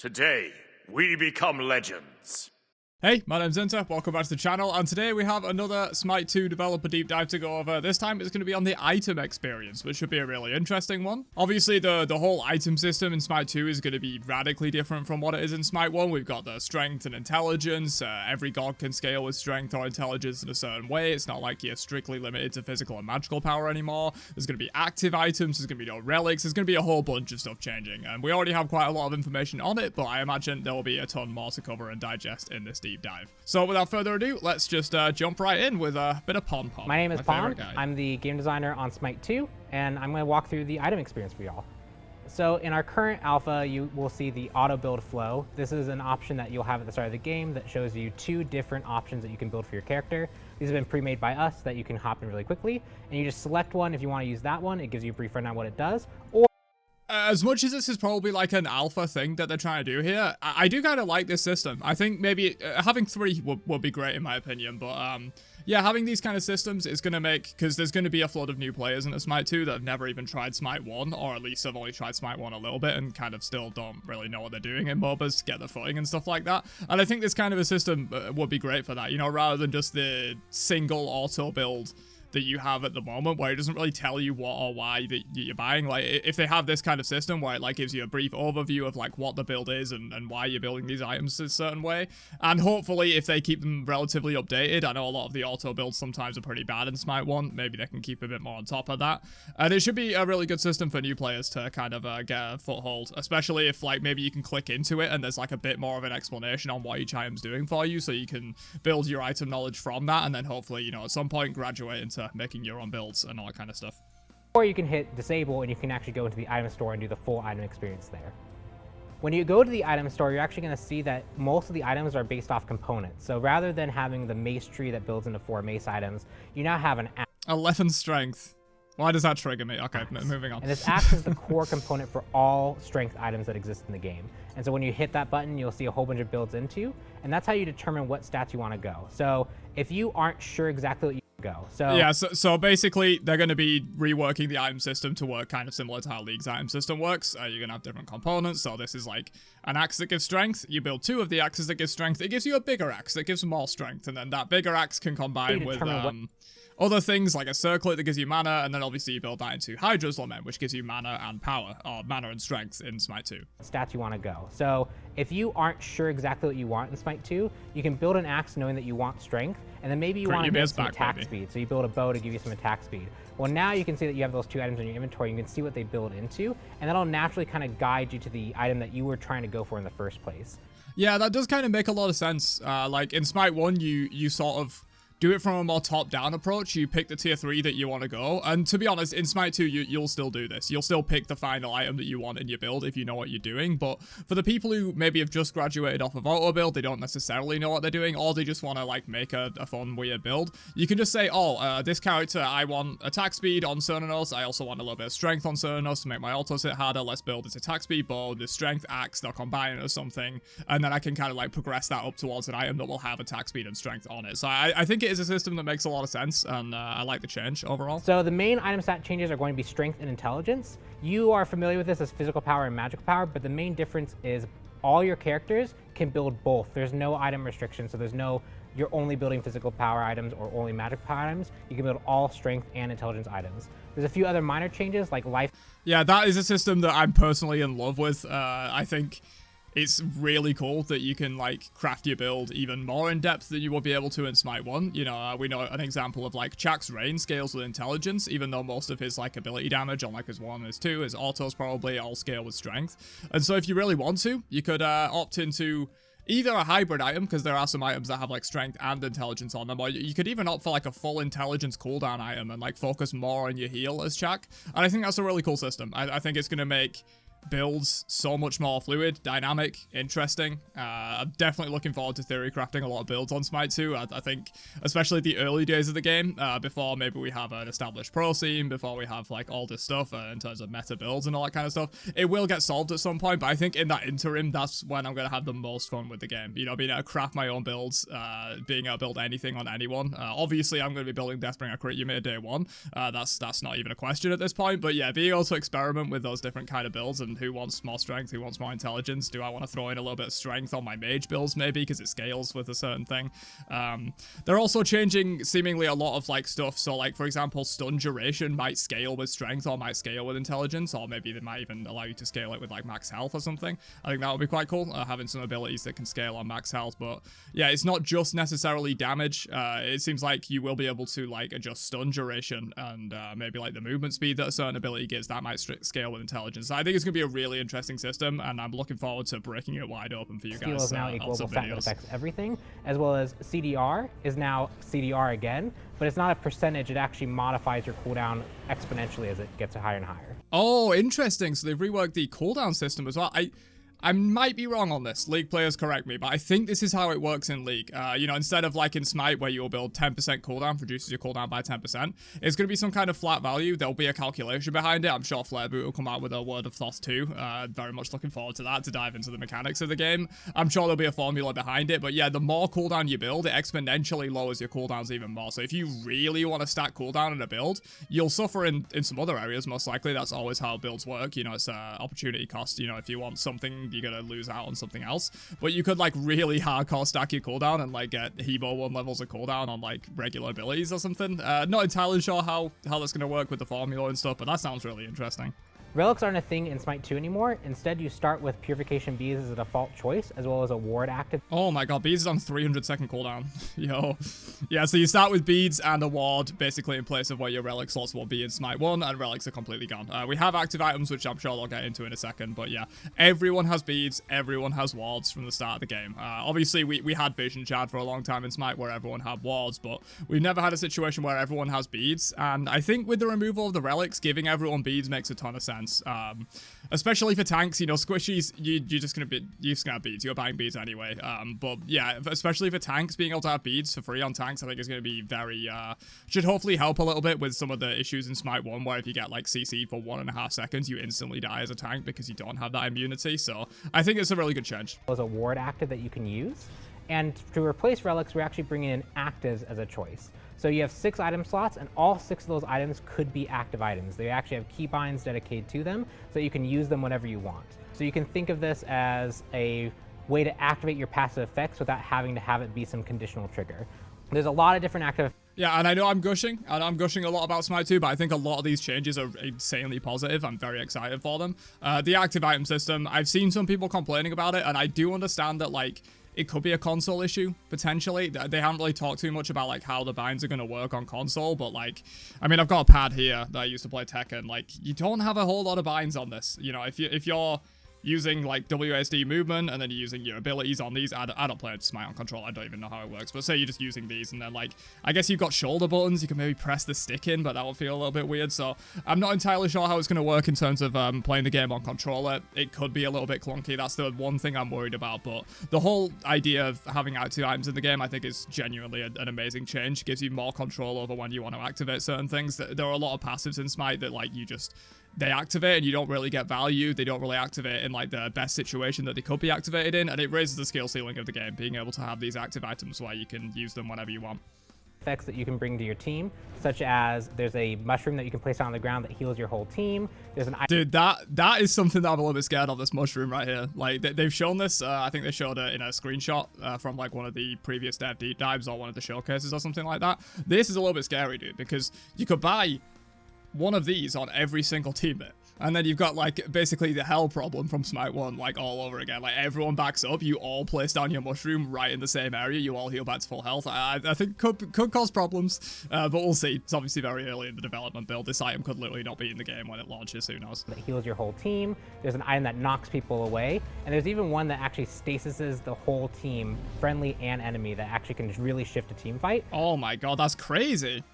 Today, we become legends. Hey, my name's Enter, welcome back to the channel, and today we have another Smite 2 developer deep dive to go over. This time it's going to be on the item experience, which should be a really interesting one. Obviously, the whole item system in Smite 2 is going to be radically different from what it is in Smite 1. We've got the strength and intelligence. Every god can scale with strength or intelligence in a certain way. It's not like you're strictly limited to physical and magical power anymore. There's going to be active items, there's going to be no relics, there's going to be a whole bunch of stuff changing. And we already have quite a lot of information on it, but I imagine there will be a ton more to cover and digest in this deep dive. So without further ado, let's just jump right in with a bit of Pon Pon. My name is Pon. I'm the game designer on Smite 2, and I'm going to walk through the item experience for y'all. So in our current alpha, you will see the auto build flow. This is an option that you'll have at the start of the game that shows you two different options that you can build for your character. These have been pre-made by us that you can hop in really quickly, and you just select one if you want to use that one. It gives you a brief rundown on what it does. Or as much as this is probably like an alpha thing that they're trying to do here, I do kind of like this system. I think maybe having three would be great in my opinion, but yeah, having these kind of systems is going to make, because there's going to be a flood of new players into Smite 2 that have never even tried Smite 1, or at least have only tried Smite 1 a little bit and kind of still don't really know what they're doing in MOBAs to get their footing and stuff like that. And I think this kind of a system would be great for that, you know, rather than just the single auto build that you have at the moment, where it doesn't really tell you what or why that you're buying. Like, if they have this kind of system where it like gives you a brief overview of like what the build is and why you're building these items a certain way, and hopefully if they keep them relatively updated. I know a lot of the auto builds sometimes are pretty bad in Smite 1, maybe they can keep a bit more on top of that, and it should be a really good system for new players to kind of get a foothold, especially if like maybe you can click into it and there's like a bit more of an explanation on what each item's doing for you, so you can build your item knowledge from that, and then hopefully, you know, at some point graduate into making your own builds and all that kind of stuff. Or you can hit disable and you can actually go into the item store and do the full item experience there. When you go to the item store, you're actually going to see that most of the items are based off components. So rather than having the mace tree that builds into 4 mace items, you now have an axe. 11 strength. Why does that trigger me? Okay, moving on. And this axe is the core component for all strength items that exist in the game. And so when you hit that button, you'll see a whole bunch of builds into, and that's how you determine what stats you want to go. So if you aren't sure exactly what you go. So basically they're going to be reworking the item system to work kind of similar to how League's item system works. You're going to have different components. So this is like an axe that gives strength. You build 2 of the axes that give strength. It gives you a bigger axe that gives more strength, and then that bigger axe can combine with other things like a circlet that gives you mana, and then obviously you build that into Hydra's Lament, which gives you mana and power, or mana and strength in Smite 2. Stats you want to go. So if you aren't sure exactly what you want in Smite 2, you can build an axe knowing that you want strength, and then maybe you want to get some attack speed. So you build a bow to give you some attack speed. Well, now you can see that you have those 2 items in your inventory. You can see what they build into, and that'll naturally kind of guide you to the item that you were trying to go for in the first place. Yeah, that does kind of make a lot of sense. Like in Smite 1, you sort of do it from a more top-down approach. You pick the tier 3 that you want to go, and to be honest, in Smite 2, you'll still do this. You'll still pick the final item that you want in your build if you know what you're doing, but for the people who maybe have just graduated off of auto build, they don't necessarily know what they're doing, or they just want to like make a fun, weird build, you can just say, oh, this character, I want attack speed on Cernanos, I also want a little bit of strength on Cernanos to make my autos hit harder, let's build this attack speed bow, this strength axe, they'll combine it or something, and then I can kind of like progress that up towards an item that will have attack speed and strength on it. So I think it is a system that makes a lot of sense, and I like the change overall. So the main item stat changes are going to be strength and intelligence. You are familiar with this as physical power and magical power, but the main difference is all your characters can build both. There's no item restriction, so there's no you're only building physical power items or only magic power items. You can build all strength and intelligence items. There's a few other minor changes like life. Yeah, that is a system that I'm personally in love with. I think it's really cool that you can like craft your build even more in depth than you would be able to in Smite 1. You know, we know an example of like Chak's Rain scales with intelligence, even though most of his like ability damage on like his 1 and his 2, his autos probably all scale with strength. And so if you really want to, you could opt into either a hybrid item, because there are some items that have like strength and intelligence on them, or you could even opt for like a full intelligence cooldown item and like focus more on your heal as Chak. And I think that's a really cool system. I think it's going to make builds so much more fluid, dynamic, interesting. I'm definitely looking forward to theory crafting a lot of builds on Smite 2. I think especially the early days of the game, before maybe we have an established pro scene, before we have like all this stuff in terms of meta builds and all that kind of stuff, it will get solved at some point, but I think in that interim, that's when I'm going to have the most fun with the game. You know, being able to craft my own builds, being able to build anything on anyone. Obviously, I'm going to be building Deathbringer Crit Unit day one. That's not even a question at this point, but yeah, being able to experiment with those different kind of builds and who wants more strength, who wants more intelligence. Do I want to throw in a little bit of strength on my mage builds maybe because it scales with a certain thing? They're also changing seemingly a lot of like stuff. So like, for example, stun duration might scale with strength or might scale with intelligence, or maybe they might even allow you to scale it with like max health or something. I think that would be quite cool, having some abilities that can scale on max health. But yeah, it's not just necessarily damage. It seems like you will be able to like adjust stun duration and maybe like the movement speed that a certain ability gives. That might scale with intelligence. So I think it's gonna be a really interesting system, and I'm looking forward to breaking it wide open for you Skill guys. is now a global stat that affects everything, as well as CDR is now CDR again, but it's not a percentage. It actually modifies your cooldown exponentially as it gets higher and higher. Oh, interesting. So they've reworked the cooldown system as well. I might be wrong on this. League players correct me, but I think this is how it works in League. You know, instead of like in Smite where you'll build 10% cooldown, reduces your cooldown by 10%, it's going to be some kind of flat value. There'll be a calculation behind it. I'm sure Flareboot will come out with a word of thought too. Very much looking forward to that, to dive into the mechanics of the game. I'm sure there'll be a formula behind it, but yeah, the more cooldown you build, it exponentially lowers your cooldowns even more. So if you really want to stack cooldown in a build, you'll suffer in some other areas, most likely. That's always how builds work. You know, it's opportunity cost. You know, if you want something, you're going to lose out on something else. But you could like really hardcore stack your cooldown and like get Hebo 1 levels of cooldown on like regular abilities or something. Not entirely sure how that's going to work with the formula and stuff, but that sounds really interesting. Relics aren't a thing in Smite 2 anymore. Instead, you start with Purification Beads as a default choice, as well as a ward active. Oh my god, Beads is on 300-second cooldown. Yo. Yeah, so you start with Beads and a ward, basically in place of where your Relic slots will be in Smite 1, and Relics are completely gone. We have active items, which I'm sure they'll get into in a second, but yeah. Everyone has Beads, everyone has wards from the start of the game. Obviously, we had Vision Shard for a long time in Smite where everyone had wards, but we've never had a situation where everyone has Beads, and I think with the removal of the Relics, giving everyone Beads makes a ton of sense. Especially for tanks, you know, squishies, you're just gonna have beads. You're buying beads anyway. But yeah, especially for tanks, being able to have beads for free on tanks, I think is gonna be very should hopefully help a little bit with some of the issues in Smite 1, where if you get like CC for 1.5 seconds, you instantly die as a tank because you don't have that immunity. So I think it's a really good change. There's a ward active that you can use, and to replace relics, we're actually bringing in actives as a choice. So you have 6 item slots, and all 6 of those items could be active items. They actually have keybinds dedicated to them, so you can use them whenever you want. So you can think of this as a way to activate your passive effects without having to have it be some conditional trigger. There's a lot of different active. Yeah, and I know I'm gushing a lot about Smite 2, but I think a lot of these changes are insanely positive. I'm very excited for them. The active item system, I've seen some people complaining about it, and I do understand that, like, it could be a console issue, potentially. They haven't really talked too much about, like, how the binds are going to work on console, but, like, I mean, I've got a pad here that I used to play Tekken. Like, you don't have a whole lot of binds on this. You know, if you're using like WASD movement and then you're using your abilities on these. I don't play Smite on control. I don't even know how it works. But say you're just using these and then like, I guess you've got shoulder buttons. You can maybe press the stick in, but that will feel a little bit weird. So I'm not entirely sure how it's going to work in terms of playing the game on controller. It could be a little bit clunky. That's the one thing I'm worried about. But the whole idea of having active items in the game, I think is genuinely an amazing change. It gives you more control over when you want to activate certain things. There are a lot of passives in Smite that like they activate and you don't really get value. They don't really activate in like the best situation that they could be activated in, and it raises the skill ceiling of the game, being able to have these active items where you can use them whenever you want. Effects that you can bring to your team, such as there's a mushroom that you can place on the ground that heals your whole team. There's an dude, that is something that I'm a little bit scared of, this mushroom right here. Like they've shown this, I think they showed it in a screenshot from like one of the previous dev deep dives or one of the showcases or something like that. This is a little bit scary, dude, because you could buy one of these on every single teammate. And then you've got like basically the hell problem from Smite 1 like all over again. Like everyone backs up, you all place down your mushroom right in the same area, you all heal back to full health. I think could cause problems, but we'll see. It's obviously very early in the development build. This item could literally not be in the game when it launches, who knows. That heals your whole team. There's an item that knocks people away, and there's even one that actually stasises the whole team, friendly and enemy, that actually can really shift a team fight. Oh my god, that's crazy.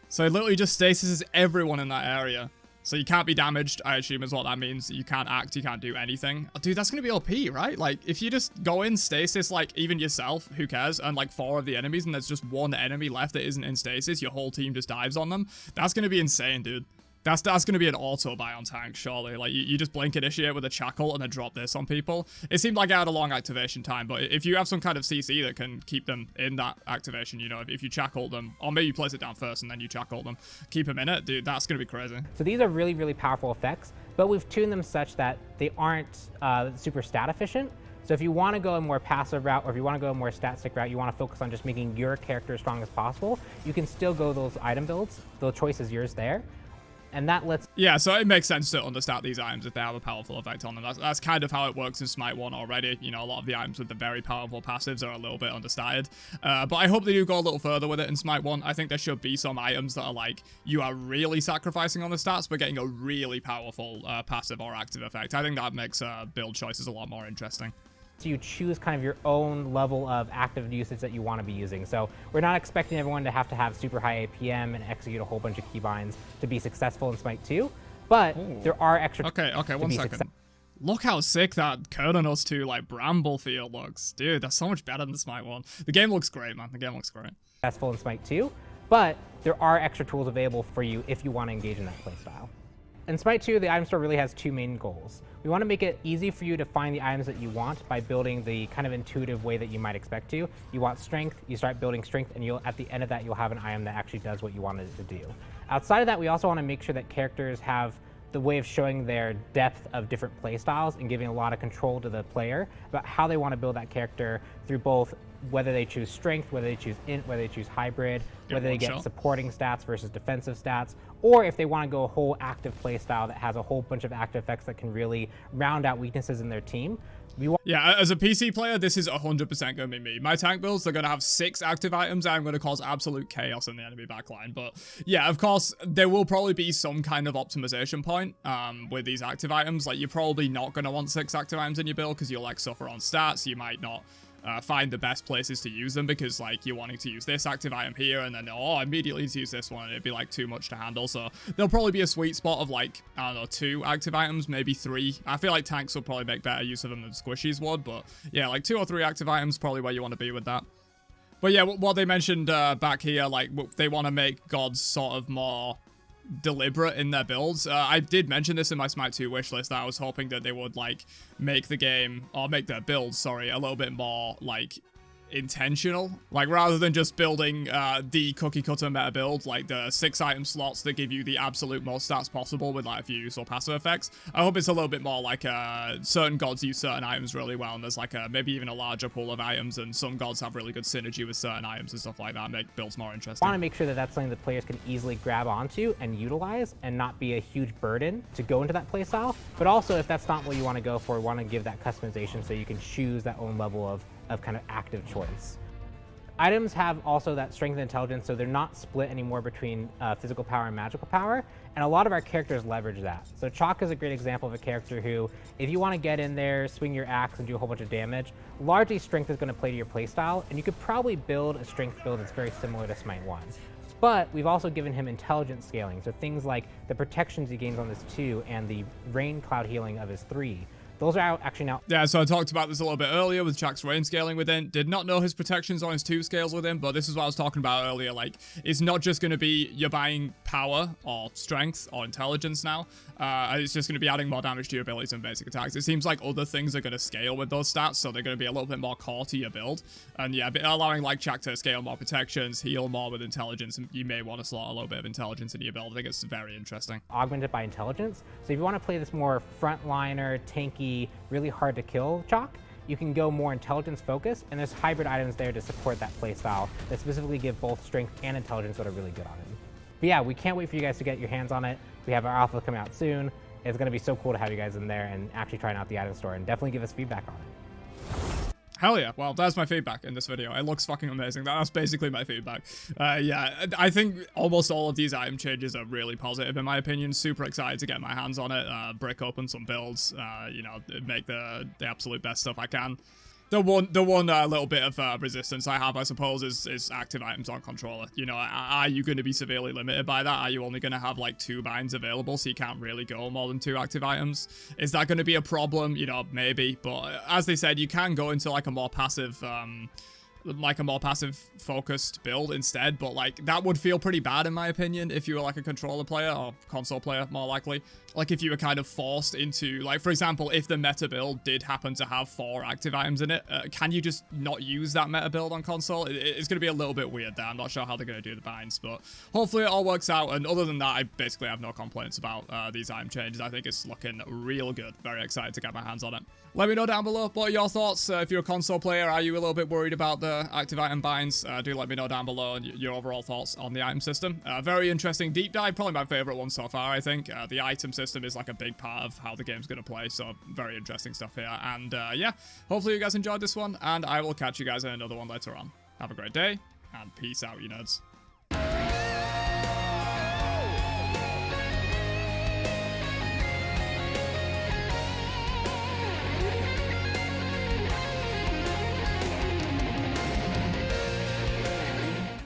So it literally just stasises everyone in that area. So you can't be damaged, I assume is what that means. You can't act, you can't do anything. Oh, dude, that's going to be OP, right? Like, if you just go in stasis, like, even yourself, who cares? And, like, 4 of the enemies, and there's just one enemy left that isn't in stasis, your whole team just dives on them. That's going to be insane, dude. That's going to be an auto buy on tank, surely. Like, you just blink initiate with a shackle and then drop this on people. It seemed like it had a long activation time, but if you have some kind of CC that can keep them in that activation, you know, if you shackle them, or maybe you place it down first and then you shackle them, keep them in it, dude, that's going to be crazy. So these are really, really powerful effects but we've tuned them such that they aren't super stat efficient. So if you want to go a more passive route, or if you want to go a more stat stick route, you want to focus on just making your character as strong as possible, you can still go those item builds. The choice is yours there. And that lets... Yeah, so it makes sense to understat these items if they have a powerful effect on them. That's kind of how it works in Smite 1 already. You know, a lot of the items with the very powerful passives are a little bit understated. But I hope they do go a little further with it in Smite 1. I think there should be some items that are like, you are really sacrificing on the stats, but getting a really powerful passive or active effect. I think that makes build choices a lot more interesting. So you choose kind of your own level of active usage that you want to be using. So we're not expecting everyone to have super high APM and execute a whole bunch of keybinds to be successful in Smite 2, but there are extra... Okay, 1 second. Look how sick that Kurdanos 2 like bramble field looks. Dude, that's so much better than Smite 1. The game looks great, man. The game looks great. Successful in Smite 2, but there are extra tools available for you if you want to engage in that playstyle. In Smite 2, the item store really has 2 main goals. We want to make it easy for you to find the items that you want by building the kind of intuitive way that you might expect to. You want strength, you start building strength, and at the end of that, you'll have an item that actually does what you wanted it to do. Outside of that, we also want to make sure that characters have the way of showing their depth of different playstyles and giving a lot of control to the player about how they want to build that character through both whether they choose strength, whether they choose int, whether they choose hybrid, whether they get supporting stats versus defensive stats, or if they want to go a whole active playstyle that has a whole bunch of active effects that can really round out weaknesses in their team. Yeah, as a PC player, this is 100% going to be me. My tank builds are going to have 6 active items, and I'm going to cause absolute chaos in the enemy backline. But yeah, of course, there will probably be some kind of optimization point with these active items. Like, you're probably not going to want 6 active items in your build because you'll like suffer on stats. You might not find the best places to use them because like you're wanting to use this active item here and then I immediately need to use this one, and it'd be like too much to handle. So there'll probably be a sweet spot of like, I don't know, 2 active items, maybe 3. I feel like tanks will probably make better use of them than squishies would, but yeah, like 2 or 3 active items probably where you want to be with that. But yeah, what they mentioned back here, like they want to make gods sort of more deliberate in their builds. I did mention this in my Smite 2 wishlist that I was hoping that they would like make the game, or make their builds, sorry, a little bit more like intentional. Like rather than just building the cookie cutter meta build, like the 6 item slots that give you the absolute most stats possible with like a few useful passive effects. I hope it's a little bit more like certain gods use certain items really well, and there's like maybe even a larger pool of items, and some gods have really good synergy with certain items and stuff like that, make builds more interesting. I want to make sure that that's something that players can easily grab onto and utilize and not be a huge burden to go into that playstyle. But also, if that's not what you want to go for, want to give that customization so you can choose that own level of kind of active choice. Items have also that strength and intelligence, so they're not split anymore between physical power and magical power, and a lot of our characters leverage that. So Chalk is a great example of a character who, if you want to get in there, swing your axe, and do a whole bunch of damage, largely strength is going to play to your playstyle, and you could probably build a strength build that's very similar to Smite 1. But we've also given him intelligence scaling, so things like the protections he gains on this 2 and the rain cloud healing of his 3. Those are actually now... Yeah, so I talked about this a little bit earlier with Jack's rain scaling within. Did not know his protections on his 2 scales within, but this is what I was talking about earlier. Like, it's not just going to be you're buying power or strength or intelligence now. It's just going to be adding more damage to your abilities and basic attacks. It seems like other things are going to scale with those stats, so they're going to be a little bit more core to your build. And yeah, allowing like Jack to scale more protections, heal more with intelligence, and you may want to slot a little bit of intelligence into your build. I think it's very interesting. Augmented by intelligence. So if you want to play this more frontliner, tanky, really hard to kill Chalk, you can go more intelligence focused, and there's hybrid items there to support that playstyle that specifically give both strength and intelligence that are really good on him. But yeah, we can't wait for you guys to get your hands on it. We have our alpha coming out soon. It's going to be so cool to have you guys in there and actually trying out the item store, and definitely give us feedback on it. Hell yeah. Well, that's my feedback in this video. It looks fucking amazing. That's basically my feedback. Yeah, I think almost all of these item changes are really positive in my opinion. Super excited to get my hands on it, break open some builds, you know, make the absolute best stuff I can. The one little bit of resistance I have, I suppose, is active items on controller. You know, are you going to be severely limited by that? Are you only going to have like 2 binds available, so you can't really go more than 2 active items? Is that going to be a problem? You know, maybe. But as they said, you can go into like a more passive like a more passive focused build instead, but like that would feel pretty bad in my opinion if you were like a controller player or console player more likely. Like if you were kind of forced into, like for example, if the meta build did happen to have 4 active items in it, can you just not use that meta build on console? It's going to be a little bit weird there. I'm not sure how they're going to do the binds, but hopefully it all works out. And other than that, I basically have no complaints about these item changes. I think it's looking real good. Very excited to get my hands on it. Let me know down below what are your thoughts. If you're a console player, are you a little bit worried about the active item binds? Do let me know down below and your overall thoughts on the item system. Very interesting deep dive, probably my favorite one so far, I think. The item system is like a big part of how the game's going to play, so very interesting stuff here. And yeah, hopefully you guys enjoyed this one, and I will catch you guys in another one later on. Have a great day, and peace out, you nerds.